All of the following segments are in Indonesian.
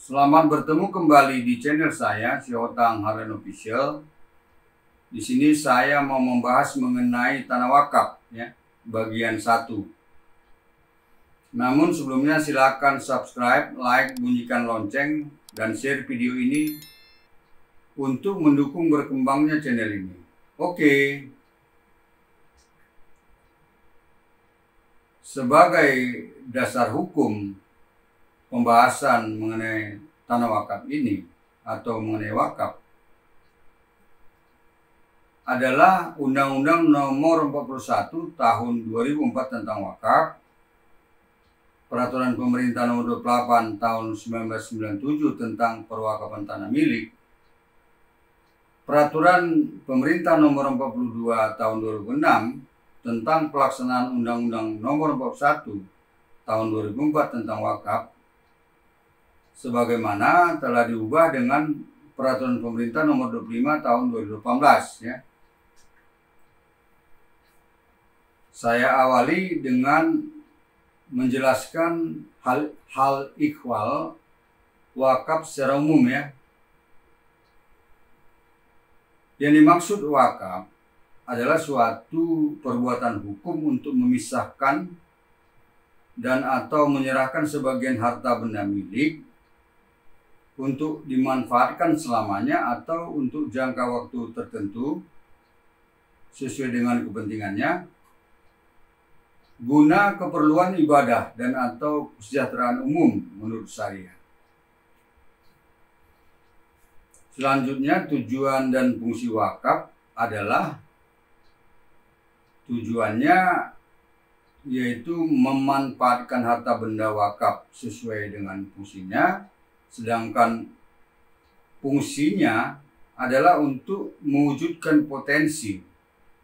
Selamat bertemu kembali di channel saya, Syihotang Harlen Official. Di sini saya mau membahas mengenai tanah wakaf, ya, bagian 1. Namun sebelumnya silakan subscribe, like, bunyikan lonceng, dan share video ini untuk mendukung berkembangnya channel ini. Oke. Sebagai dasar hukum pembahasan mengenai tanah wakaf ini atau mengenai wakaf adalah Undang-Undang Nomor 41 Tahun 2004 tentang wakaf, Peraturan Pemerintah Nomor 28 Tahun 1997 tentang perwakafan tanah milik, Peraturan Pemerintah Nomor 42 Tahun 2006 tentang pelaksanaan Undang-Undang Nomor 41 Tahun 2004 tentang wakaf, sebagaimana telah diubah dengan Peraturan Pemerintah Nomor 25 Tahun 2018, ya. Saya awali dengan menjelaskan hal ikhwal wakaf secara umum, ya. Yang dimaksud wakaf adalah suatu perbuatan hukum untuk memisahkan dan atau menyerahkan sebagian harta benda milik untuk dimanfaatkan selamanya atau untuk jangka waktu tertentu sesuai dengan kepentingannya guna keperluan ibadah dan atau kesejahteraan umum menurut syariah. Selanjutnya, tujuan dan fungsi wakaf adalah tujuannya yaitu memanfaatkan harta benda wakaf sesuai dengan fungsinya, sedangkan fungsinya adalah untuk mewujudkan potensi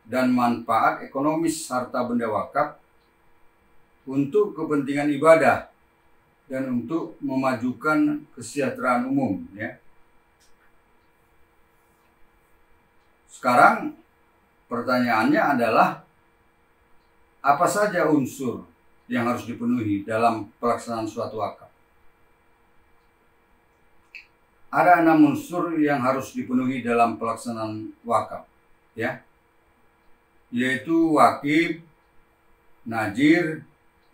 dan manfaat ekonomis harta benda wakaf untuk kepentingan ibadah dan untuk memajukan kesejahteraan umum, ya. Sekarang pertanyaannya adalah apa saja unsur yang harus dipenuhi dalam pelaksanaan suatu wakaf? Ada 6 unsur yang harus dipenuhi dalam pelaksanaan wakaf, ya, yaitu wakif, najir,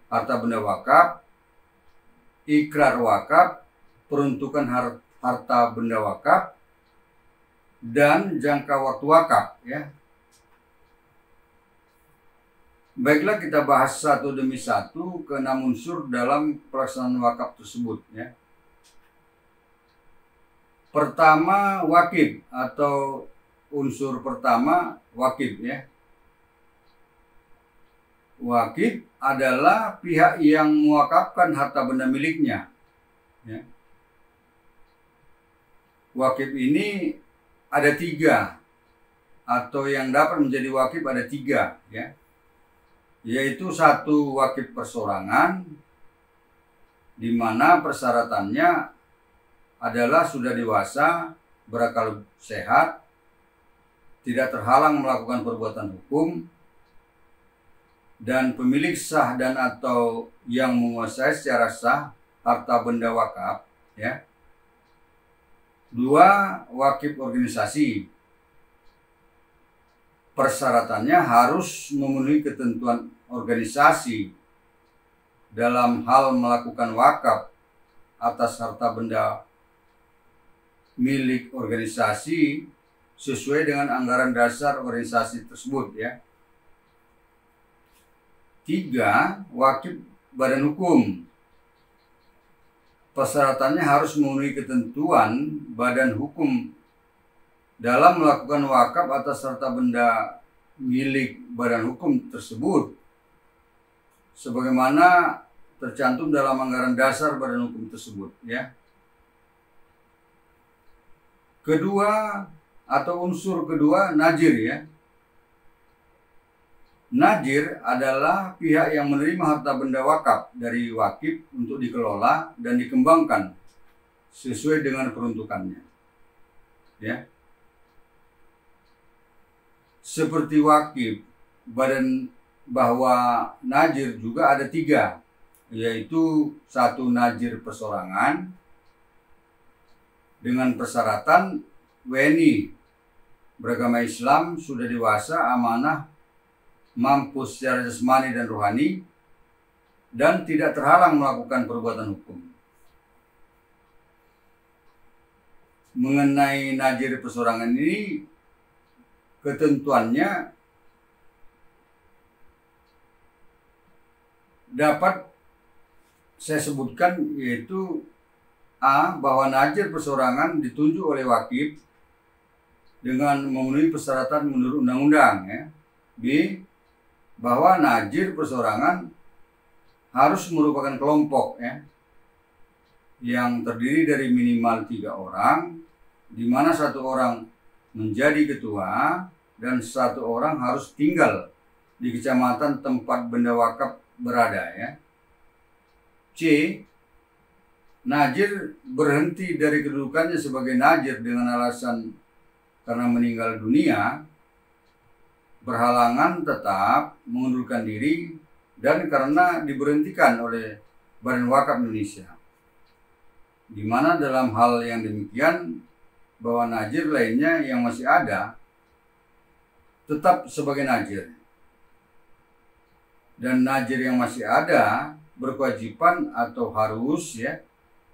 harta benda wakaf, ikrar wakaf, peruntukan harta benda wakaf, dan jangka waktu wakaf, ya. Baiklah, kita bahas satu demi satu ke 6 unsur dalam pelaksanaan wakaf tersebut, ya. Pertama, wakif atau unsur pertama wakif, ya. Wakif adalah pihak yang mewakafkan harta benda miliknya, ya. Wakif ini ada 3, atau yang dapat menjadi wakif ada 3, ya. Yaitu 1, wakif persorangan, di mana persyaratannya adalah sudah dewasa, berakal sehat, tidak terhalang melakukan perbuatan hukum, dan pemilik sah dan atau yang menguasai secara sah harta benda wakaf, ya. 2, wakif organisasi. Persyaratannya harus memenuhi ketentuan organisasi dalam hal melakukan wakaf atas harta benda milik organisasi sesuai dengan anggaran dasar organisasi tersebut, ya. 3, wakif badan hukum. Persyaratannya harus memenuhi ketentuan badan hukum dalam melakukan wakaf atas harta benda milik badan hukum tersebut sebagaimana tercantum dalam anggaran dasar badan hukum tersebut, ya. Kedua atau unsur kedua, najir, ya. Najir adalah pihak yang menerima harta benda wakaf dari wakif untuk dikelola dan dikembangkan sesuai dengan peruntukannya, ya. Seperti wakif, badan bahwa najir juga ada 3, yaitu 1, najir persorangan, dengan persyaratan WNI beragama Islam sudah dewasa, amanah, mampu secara jasmani dan rohani, dan tidak terhalang melakukan perbuatan hukum. Mengenai najir persorangan ini, ketentuannya dapat saya sebutkan, yaitu A. Bahwa najir persorangan ditunjuk oleh wakil dengan memenuhi persyaratan menurut undang-undang, ya. B. Bahwa najir persorangan harus merupakan kelompok, ya, yang terdiri dari minimal 3 orang, di mana 1 orang menjadi ketua dan 1 orang harus tinggal di kecamatan tempat benda wakaf berada, ya. C. Najir berhenti dari kedudukannya sebagai najir dengan alasan karena meninggal dunia, berhalangan tetap mengundurkan diri, dan karena diberhentikan oleh Badan Wakaf Indonesia. Di mana dalam hal yang demikian, bahwa najir lainnya yang masih ada tetap sebagai najir. Dan najir yang masih ada berkewajiban atau harus, ya,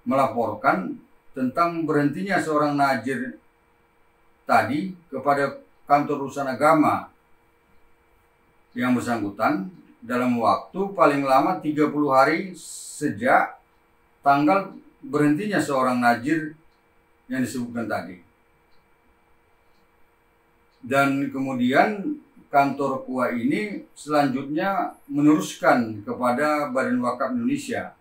melaporkan tentang berhentinya seorang najir tadi kepada kantor urusan agama yang bersangkutan dalam waktu paling lama 30 hari sejak tanggal berhentinya seorang najir yang disebutkan tadi. Dan kemudian kantor KUA ini selanjutnya meneruskan kepada Badan Wakaf Indonesia,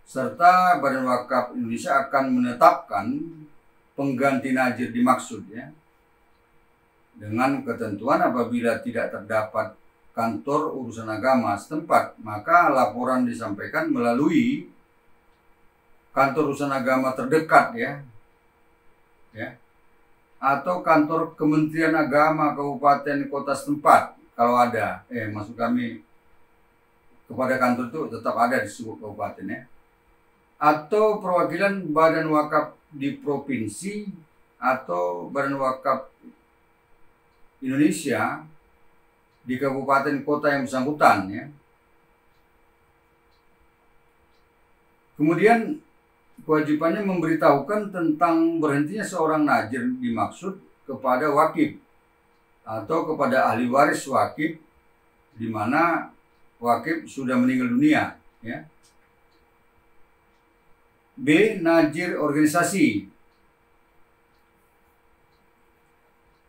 serta Badan Wakaf Indonesia akan menetapkan pengganti najir dimaksud, ya, dengan ketentuan apabila tidak terdapat kantor urusan agama setempat, maka laporan disampaikan melalui kantor urusan agama terdekat, ya, atau kantor Kementerian Agama kabupaten kota setempat kalau ada. Maksud kami kepada kantor itu tetap ada di sebuah kabupaten, ya, atau perwakilan Badan Wakaf di provinsi atau Badan Wakaf Indonesia di kabupaten kota yang bersangkutan, ya. Kemudian kewajibannya memberitahukan tentang berhentinya seorang najir dimaksud kepada wakil atau kepada ahli waris wakil di mana wakil sudah meninggal dunia, ya. B. Najir organisasi.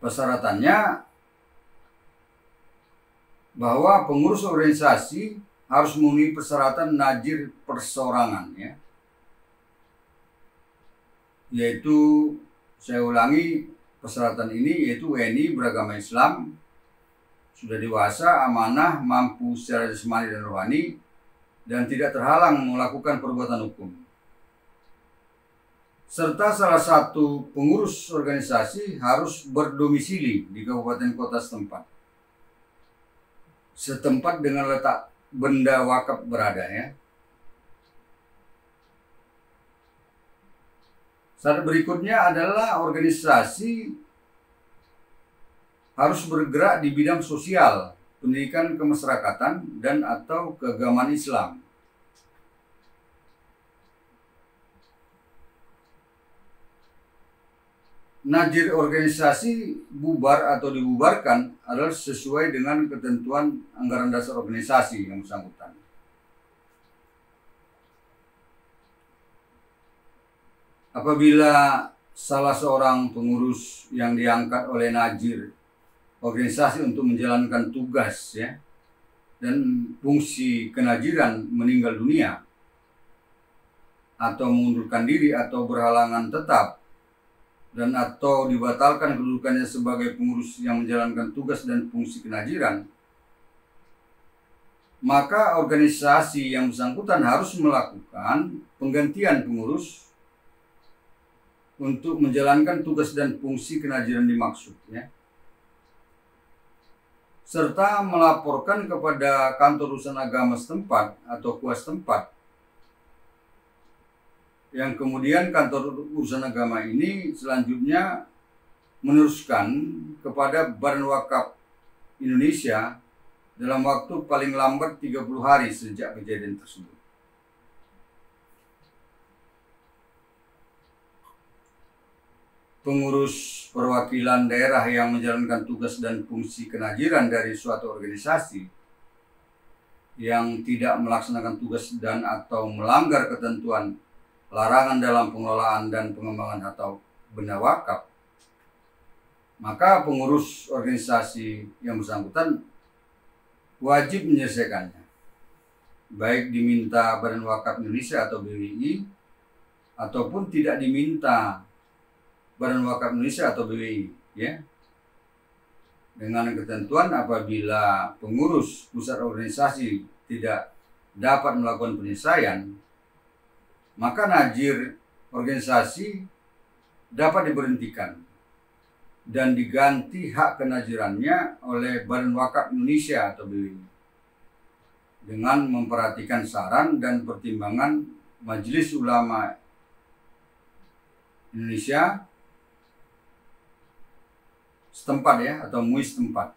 Persyaratannya bahwa pengurus organisasi harus memenuhi persyaratan najir persorangan, ya. Yaitu, saya ulangi persyaratan ini, yaitu WNI beragama Islam, sudah dewasa, amanah, mampu secara jasmani dan rohani, dan tidak terhalang melakukan perbuatan hukum. Serta salah satu pengurus organisasi harus berdomisili di kabupaten kota setempat dengan letak benda wakaf berada, ya. Syarat berikutnya adalah organisasi harus bergerak di bidang sosial, pendidikan kemasyarakatan, dan atau keagamaan Islam. Najir organisasi bubar atau dibubarkan adalah sesuai dengan ketentuan anggaran dasar organisasi yang bersangkutan. Apabila salah seorang pengurus yang diangkat oleh najir organisasi untuk menjalankan tugas, ya, dan fungsi kenajiran meninggal dunia atau mengundurkan diri atau berhalangan tetap dan atau dibatalkan kedudukannya sebagai pengurus yang menjalankan tugas dan fungsi kenajiran, maka organisasi yang bersangkutan harus melakukan penggantian pengurus untuk menjalankan tugas dan fungsi kenajiran dimaksud, ya, serta melaporkan kepada kantor urusan agama setempat atau KUA setempat yang kemudian kantor urusan agama ini selanjutnya meneruskan kepada Badan Wakaf Indonesia dalam waktu paling lambat 30 hari sejak kejadian tersebut. Pengurus perwakilan daerah yang menjalankan tugas dan fungsi kenajiran dari suatu organisasi yang tidak melaksanakan tugas dan atau melanggar ketentuan larangan dalam pengelolaan dan pengembangan atau benda wakaf, maka pengurus organisasi yang bersangkutan wajib menyelesaikannya, baik diminta Badan Wakaf Indonesia atau BWI ataupun tidak diminta Badan Wakaf Indonesia atau BWI, ya. Dengan ketentuan apabila pengurus pusat organisasi tidak dapat melakukan penyelesaian, maka najir organisasi dapat diberhentikan dan diganti hak kenajirannya oleh Badan Wakaf Indonesia atau BWI dengan memperhatikan saran dan pertimbangan Majelis Ulama Indonesia setempat, ya, atau MUI setempat.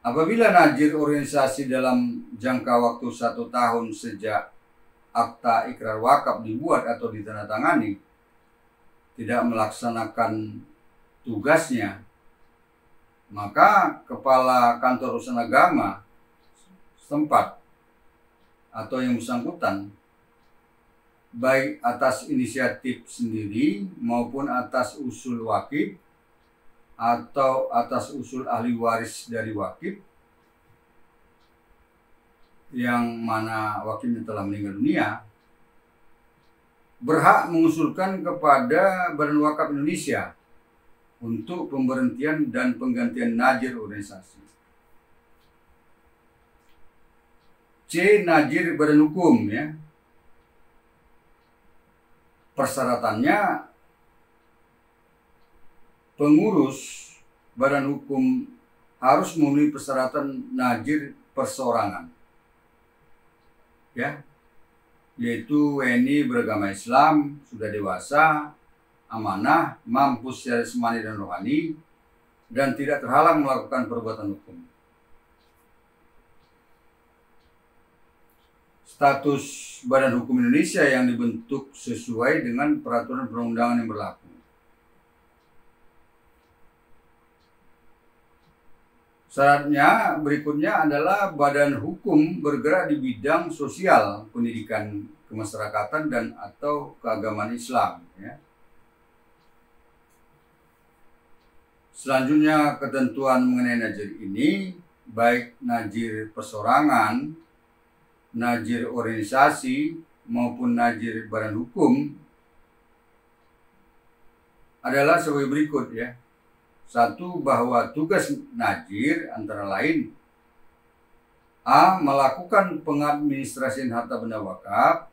Apabila najir organisasi dalam jangka waktu 1 tahun sejak akta ikrar wakaf dibuat atau ditandatangani tidak melaksanakan tugasnya, maka kepala kantor urusan agama setempat atau yang bersangkutan, baik atas inisiatif sendiri maupun atas usul wakif atau atas usul ahli waris dari wakif yang mana wakilnya telah meninggal dunia, berhak mengusulkan kepada Badan Wakaf Indonesia untuk pemberhentian dan penggantian najir organisasi. C. Najir badan hukum, ya. Persyaratannya, pengurus badan hukum harus memenuhi persyaratan najir perseorangan, ya, yaitu WNI beragama Islam, sudah dewasa, amanah, mampu secara jasmani dan rohani, dan tidak terhalang melakukan perbuatan hukum. Status Badan Hukum Indonesia yang dibentuk sesuai dengan peraturan perundangan yang berlaku. Syaratnya berikutnya adalah badan hukum bergerak di bidang sosial, pendidikan, kemasyarakatan, dan atau keagamaan Islam, ya. Selanjutnya, ketentuan mengenai najir ini, baik najir perseorangan, najir organisasi, maupun najir badan hukum adalah sebagai berikut, ya. 1. Bahwa tugas najir antara lain: A. Melakukan pengadministrasian harta benda wakaf.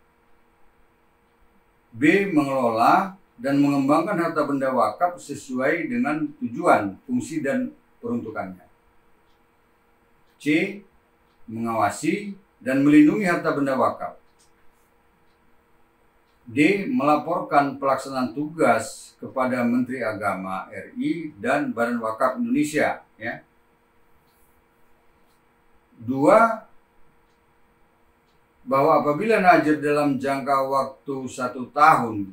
B. Mengelola dan mengembangkan harta benda wakaf sesuai dengan tujuan, fungsi, dan peruntukannya. C. Mengawasi dan melindungi harta benda wakaf. D. Melaporkan pelaksanaan tugas kepada Menteri Agama RI dan Badan Wakaf Indonesia, ya. 2. Bahwa apabila najir dalam jangka waktu 1 tahun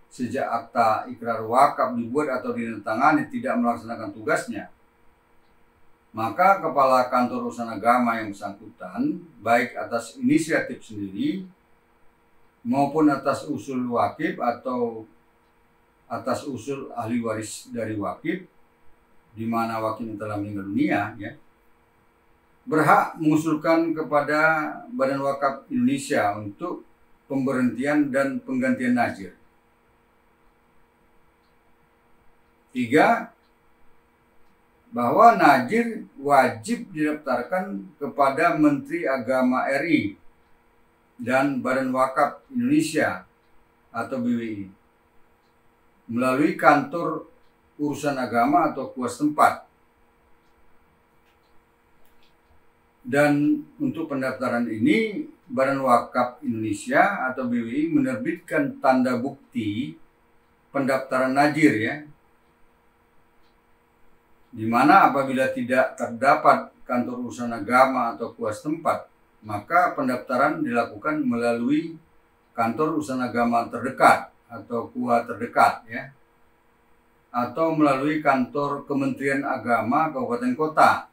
sejak akta ikrar wakaf dibuat atau ditandatangani tidak melaksanakan tugasnya, maka kepala kantor urusan agama yang bersangkutan, baik atas inisiatif sendiri maupun atas usul wakif atau atas usul ahli waris dari wakif, di mana wakil telah meninggal dunia, ya, berhak mengusulkan kepada Badan Wakaf Indonesia untuk pemberhentian dan penggantian najir. 3. Bahwa najir wajib didaftarkan kepada Menteri Agama RI dan Badan Wakaf Indonesia atau BWI melalui kantor urusan agama atau KUA setempat. Dan untuk pendaftaran ini, Badan Wakaf Indonesia atau BWI menerbitkan tanda bukti pendaftaran najir ya, di mana apabila tidak terdapat kantor urusan agama atau KUA setempat, maka pendaftaran dilakukan melalui kantor urusan agama terdekat atau KUA terdekat ya, atau melalui kantor Kementerian Agama Kabupaten Kota,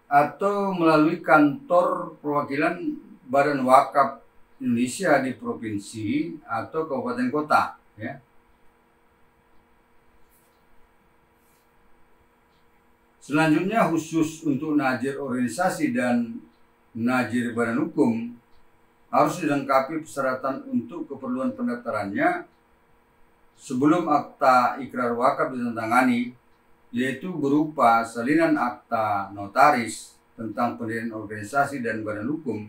atau melalui kantor perwakilan Badan Wakaf Indonesia di provinsi atau kabupaten kota ya. Selanjutnya, khusus untuk najir organisasi dan najir badan hukum harus dilengkapi persyaratan untuk keperluan pendaftarannya sebelum akta ikrar wakaf ditandatangani, yaitu berupa salinan akta notaris tentang pendirian organisasi dan badan hukum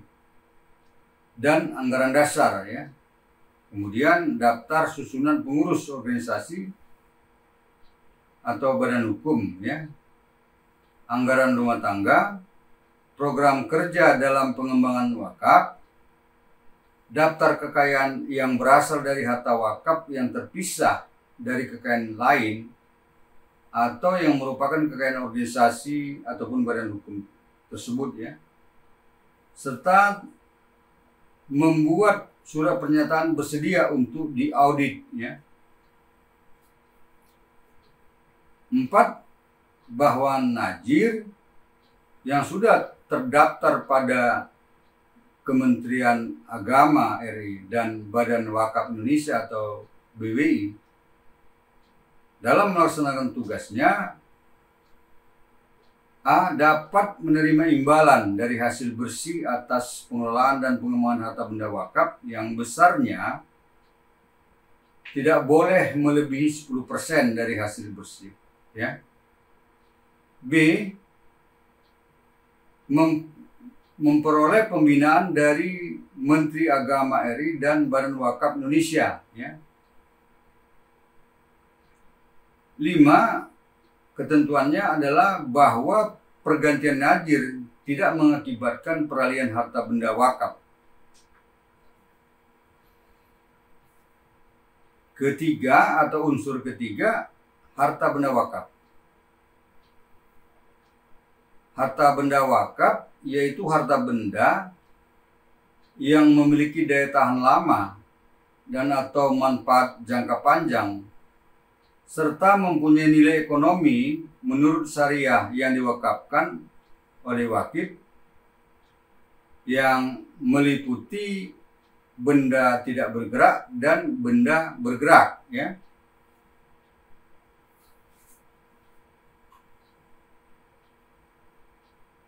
dan anggaran dasar ya. Kemudian daftar susunan pengurus organisasi atau badan hukum ya, anggaran rumah tangga, program kerja dalam pengembangan wakaf, daftar kekayaan yang berasal dari harta wakaf yang terpisah dari kekayaan lain atau yang merupakan kekayaan organisasi ataupun badan hukum tersebut ya, serta membuat surat pernyataan bersedia untuk diaudit ya. 4. Bahwa najir yang sudah terdaftar pada Kementerian Agama RI dan Badan Wakaf Indonesia atau BWI dalam melaksanakan tugasnya, A. dapat menerima imbalan dari hasil bersih atas pengelolaan dan pengembangan harta benda wakaf yang besarnya tidak boleh melebihi 10% dari hasil bersih ya. B. Memperoleh pembinaan dari Menteri Agama RI dan Badan Wakaf Indonesia ya. 5. Ketentuannya adalah bahwa pergantian najir tidak mengakibatkan peralihan harta benda wakaf. Ketiga atau unsur ketiga, harta benda wakaf. Harta benda wakaf yaitu harta benda yang memiliki daya tahan lama dan atau manfaat jangka panjang serta mempunyai nilai ekonomi menurut syariah yang diwakafkan oleh wakif, yang meliputi benda tidak bergerak dan benda bergerak ya.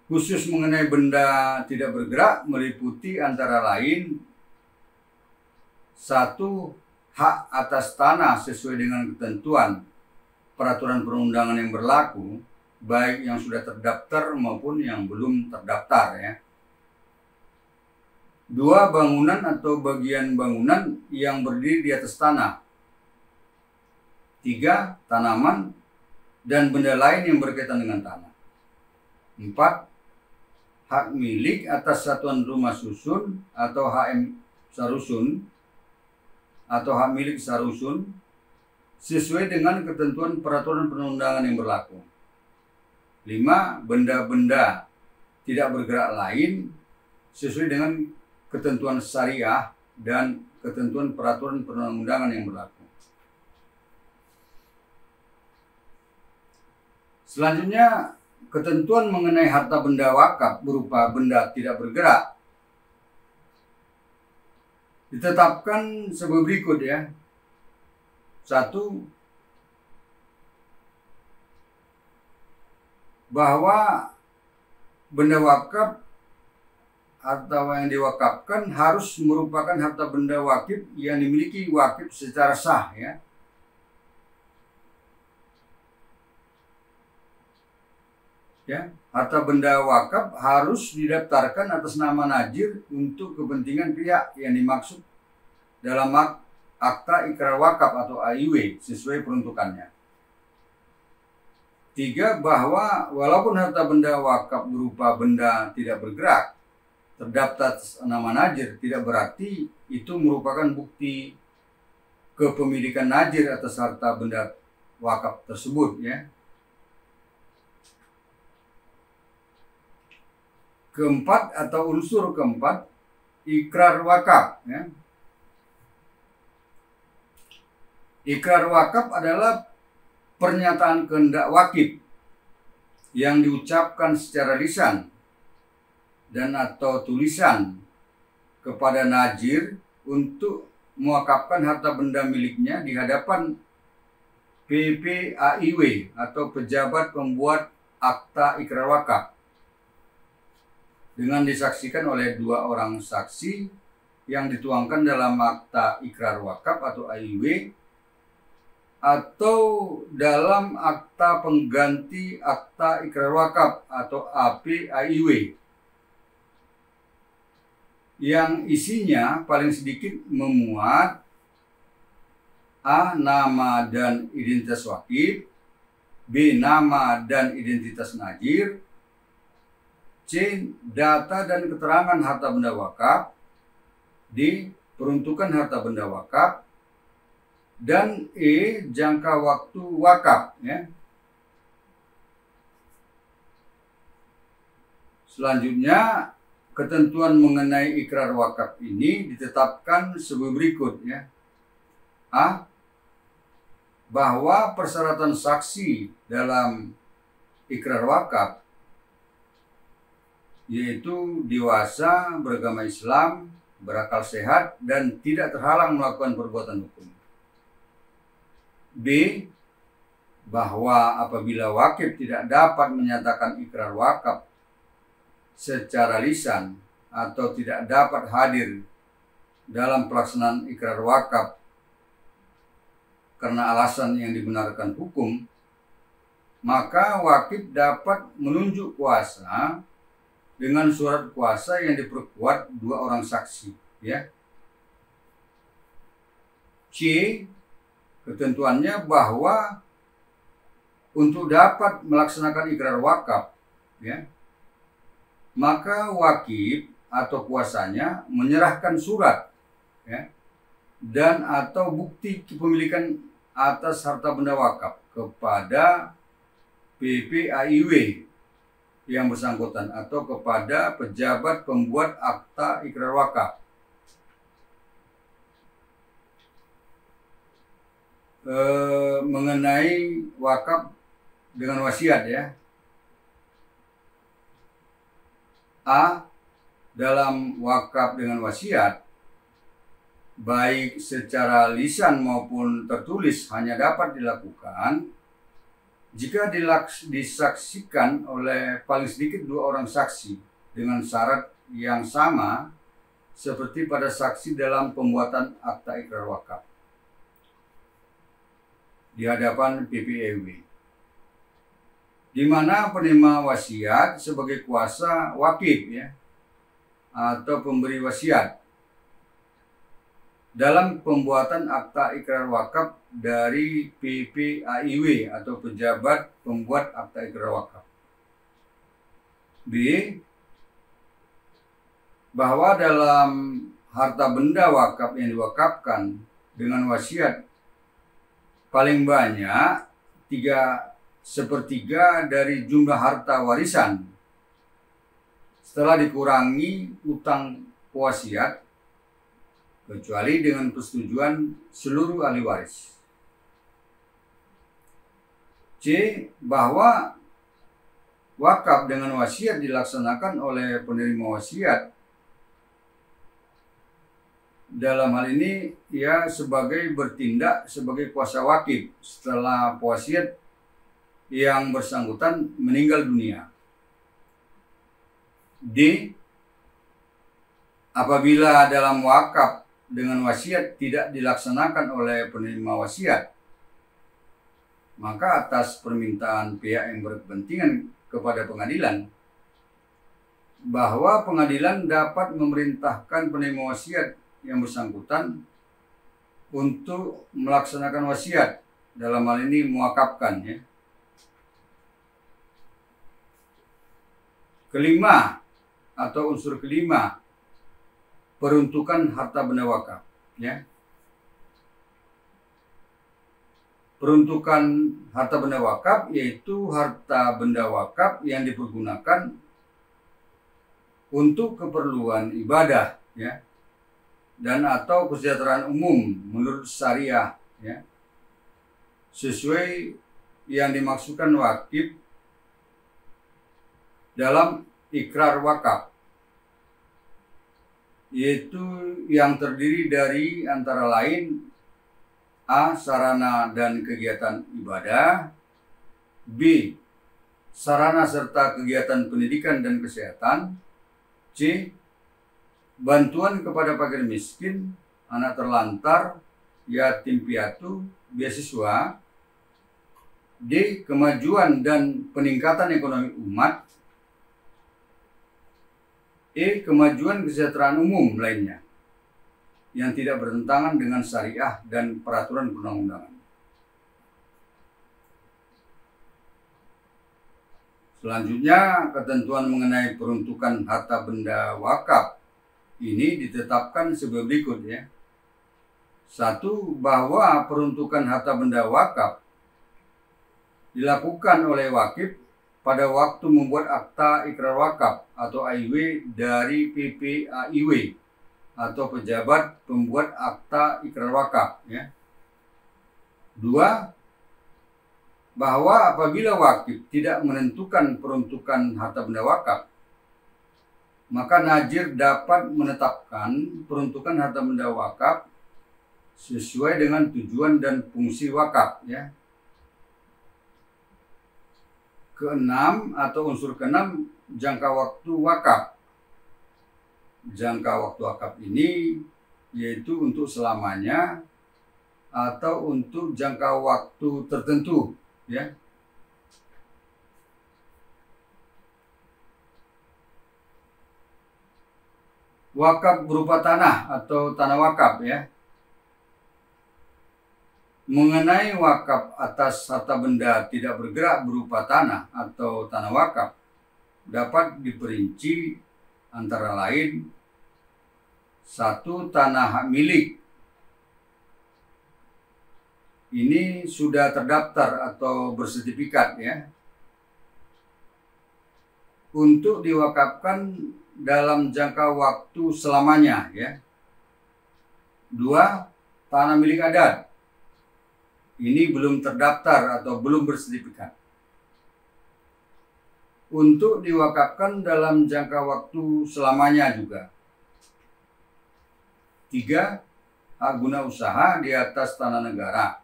Khusus mengenai benda tidak bergerak meliputi antara lain: 1. Hak atas tanah sesuai dengan ketentuan peraturan perundangan yang berlaku, baik yang sudah terdaftar maupun yang belum terdaftar ya. 2. Bangunan atau bagian bangunan yang berdiri di atas tanah. 3. Tanaman dan benda lain yang berkaitan dengan tanah. 4. Hak milik atas satuan rumah susun atau HM sarusun atau hak milik sarusun sesuai dengan ketentuan peraturan perundangan yang berlaku. 5. Benda-benda tidak bergerak lain sesuai dengan ketentuan syariah dan ketentuan peraturan perundangan yang berlaku. Selanjutnya, ketentuan mengenai harta benda wakaf berupa benda tidak bergerak ditetapkan sebagai berikut ya. 1. Bahwa benda wakaf atau yang diwakafkan harus merupakan harta benda wakif yang dimiliki wakif secara sah ya. Ya, harta benda wakaf harus didaftarkan atas nama najir untuk kepentingan pihak yang dimaksud dalam akta ikrar wakaf atau AIW sesuai peruntukannya. Tiga, bahwa walaupun harta benda wakaf berupa benda tidak bergerak terdaftar nama najir, tidak berarti itu merupakan bukti kepemilikan najir atas harta benda wakaf tersebut, ya. Keempat atau unsur keempat, ikrar wakaf, ya. Ikrar wakaf adalah pernyataan kehendak wakif yang diucapkan secara lisan dan atau tulisan kepada najir untuk mewakafkan harta benda miliknya di hadapan PPAIW atau pejabat pembuat akta ikrar wakaf, dengan disaksikan oleh 2 orang saksi yang dituangkan dalam akta ikrar wakaf atau AIW atau dalam akta pengganti akta ikrar wakaf atau APAIW, yang isinya paling sedikit memuat A. Nama dan identitas wakif, B. Nama dan identitas najir, C. Data dan keterangan harta benda wakaf, D. Peruntukan harta benda wakaf, dan E. Jangka waktu wakaf, ya. Selanjutnya, ketentuan mengenai ikrar wakaf ini ditetapkan sebagai berikut, ya. A. Bahwa persyaratan saksi dalam ikrar wakaf yaitu dewasa, beragama Islam, berakal sehat, dan tidak terhalang melakukan perbuatan hukum. B. Bahwa apabila wakif tidak dapat menyatakan ikrar wakaf secara lisan atau tidak dapat hadir dalam pelaksanaan ikrar wakaf karena alasan yang dibenarkan hukum, maka wakif dapat menunjuk kuasa dengan surat kuasa yang diperkuat 2 orang saksi, ya. C. Ketentuannya bahwa untuk dapat melaksanakan ikrar wakaf, ya, maka wakif atau kuasanya menyerahkan surat, ya, dan atau bukti kepemilikan atas harta benda wakaf kepada PPAIW yang bersangkutan atau kepada pejabat pembuat akta ikrar wakaf. Mengenai wakaf dengan wasiat, ya. A. Dalam wakaf dengan wasiat, baik secara lisan maupun tertulis, hanya dapat dilakukan jika disaksikan oleh paling sedikit 2 orang saksi dengan syarat yang sama seperti pada saksi dalam pembuatan akta ikrar wakaf di hadapan PPAIW, di mana penerima wasiat sebagai kuasa wakif, ya, atau pemberi wasiat dalam pembuatan akta ikrar wakaf dari PPAIW atau pejabat pembuat akta ikrar wakaf. B. Bahwa dalam harta benda wakaf yang diwakafkan dengan wasiat paling banyak 3/4 dari jumlah harta warisan setelah dikurangi utang wasiat, kecuali dengan persetujuan seluruh ahli waris. C. Bahwa wakaf dengan wasiat dilaksanakan oleh penerima wasiat, dalam hal ini ia sebagai bertindak sebagai kuasa wakif setelah wasiat yang bersangkutan meninggal dunia. D. Apabila dalam wakaf dengan wasiat tidak dilaksanakan oleh penerima wasiat, maka atas permintaan pihak yang berkepentingan kepada pengadilan, bahwa pengadilan dapat memerintahkan penerima wasiat yang bersangkutan untuk melaksanakan wasiat, dalam hal ini mewakafkan, ya. Kelima atau unsur kelima, peruntukan harta benda wakaf, ya. Peruntukan harta benda wakaf yaitu harta benda wakaf yang dipergunakan untuk keperluan ibadah, ya, dan atau kesejahteraan umum menurut syariah, ya, sesuai yang dimaksudkan wakif dalam ikrar wakaf, yaitu yang terdiri dari antara lain: A. Sarana dan kegiatan ibadah. B. Sarana serta kegiatan pendidikan dan kesehatan. C. Bantuan kepada fakir miskin, anak terlantar, yatim piatu, beasiswa. D. Kemajuan dan peningkatan ekonomi umat. E. Kemajuan kesejahteraan umum lainnya yang tidak bertentangan dengan syariah dan peraturan perundang-undangan. Selanjutnya, ketentuan mengenai peruntukan harta benda wakaf ini ditetapkan sebagai berikut, ya. 1. Bahwa peruntukan harta benda wakaf dilakukan oleh wakif pada waktu membuat akta ikrar wakaf atau AIW dari PPAIW atau pejabat pembuat akta ikrar wakaf, ya. 2. Bahwa apabila wakif tidak menentukan peruntukan harta benda wakaf, maka najir dapat menetapkan peruntukan harta benda wakaf sesuai dengan tujuan dan fungsi wakaf, ya. Keenam atau unsur keenam, jangka waktu wakaf. Jangka waktu wakaf ini yaitu untuk selamanya atau untuk jangka waktu tertentu, ya. Wakaf berupa tanah atau tanah wakaf, ya. Mengenai wakaf atas harta benda tidak bergerak berupa tanah atau tanah wakaf dapat diperinci antara lain: 1. Tanah hak milik. Ini sudah terdaftar atau bersertifikat, ya, untuk diwakafkan dalam jangka waktu selamanya, ya. 2. Tanah milik adat. Ini belum terdaftar atau belum bersertifikat, untuk diwakafkan dalam jangka waktu selamanya juga. 3. Hak guna usaha di atas tanah negara,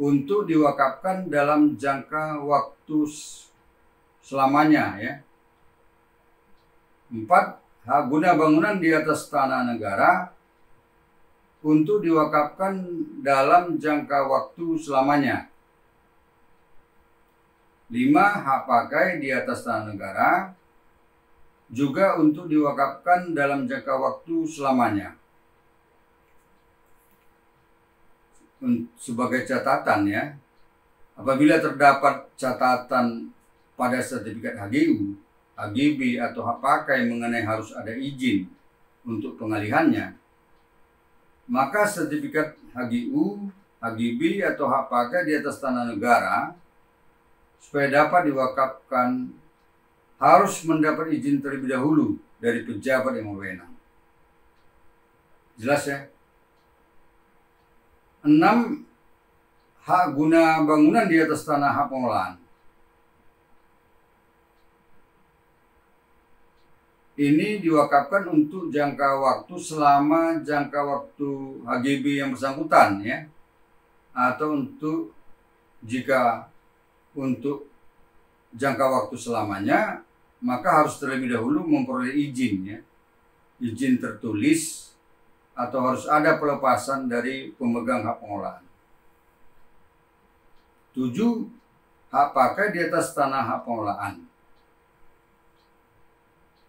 untuk diwakafkan dalam jangka waktu selamanya, ya. 4. Hak guna bangunan di atas tanah negara, untuk diwakafkan dalam jangka waktu selamanya. 5. Hak pakai di atas tanah negara, juga untuk diwakafkan dalam jangka waktu selamanya. Sebagai catatan, ya, apabila terdapat catatan pada sertifikat HGU, HGB atau hak pakai mengenai harus ada izin untuk pengalihannya, maka sertifikat HGU, HGB atau hak pakai di atas tanah negara supaya dapat diwakafkan harus mendapat izin terlebih dahulu dari pejabat yang berwenang. Jelas, ya? 6. Hak guna bangunan di atas tanah hak pengolahan. Ini diwakafkan untuk jangka waktu selama jangka waktu HGB yang bersangkutan, ya. Atau jika untuk jangka waktu selamanya, maka harus terlebih dahulu memperoleh izin, ya. Izin tertulis atau harus ada pelepasan dari pemegang hak pengolahan. 7. Hak pakai di atas tanah hak pengolahan,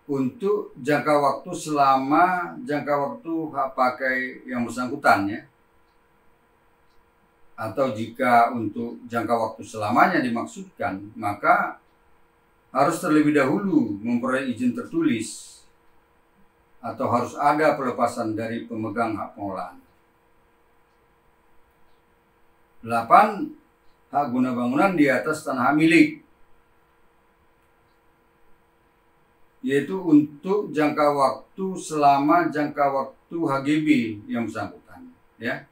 untuk jangka waktu selama jangka waktu hak pakai yang bersangkutan, ya. Atau jika untuk jangka waktu selamanya dimaksudkan, maka harus terlebih dahulu memperoleh izin tertulis atau harus ada pelepasan dari pemegang hak pengelolaan. 8. Hak guna bangunan di atas tanah milik, yaitu untuk jangka waktu selama jangka waktu HGB yang bersangkutan, ya.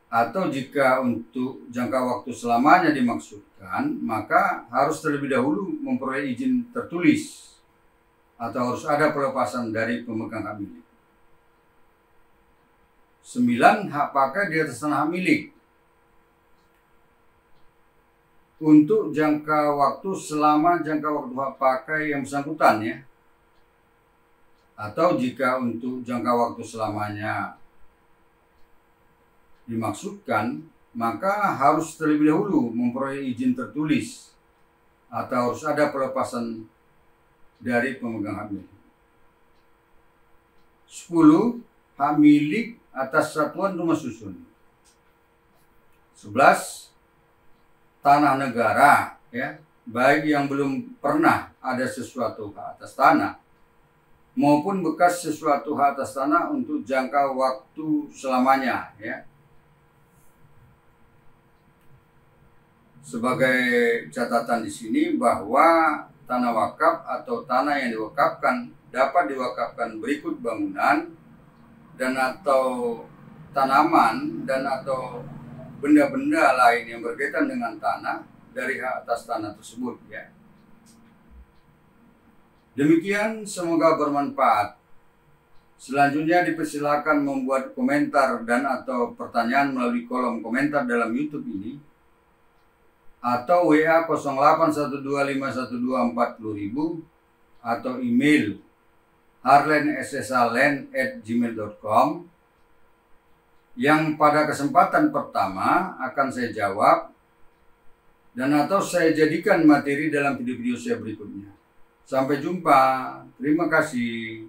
Atau jika untuk jangka waktu selamanya dimaksudkan, maka harus terlebih dahulu memperoleh izin tertulis atau harus ada pelepasan dari pemegang hak milik. 9. Hak pakai di atas tanah milik untuk jangka waktu selama jangka waktu hak pakai yang bersangkutan, ya. Atau jika untuk jangka waktu selamanya dimaksudkan, maka harus terlebih dahulu memperoleh izin tertulis atau harus ada pelepasan dari pemegang hak milik. 10. Hak milik atas satuan rumah susun. 11. Tanah negara, ya, baik yang belum pernah ada sesuatu hak atas tanah maupun bekas sesuatu hak atas tanah untuk jangka waktu selamanya, ya. Sebagai catatan di sini bahwa tanah wakaf atau tanah yang diwakafkan dapat diwakafkan berikut bangunan dan atau tanaman dan atau benda-benda lain yang berkaitan dengan tanah dari hak atas tanah tersebut, ya. Demikian, semoga bermanfaat. Selanjutnya dipersilakan membuat komentar dan atau pertanyaan melalui kolom komentar dalam YouTube ini atau WA 081251240000 atau email harlenssalen@gmail.com yang pada kesempatan pertama akan saya jawab dan atau saya jadikan materi dalam video-video saya berikutnya. Sampai jumpa. Terima kasih.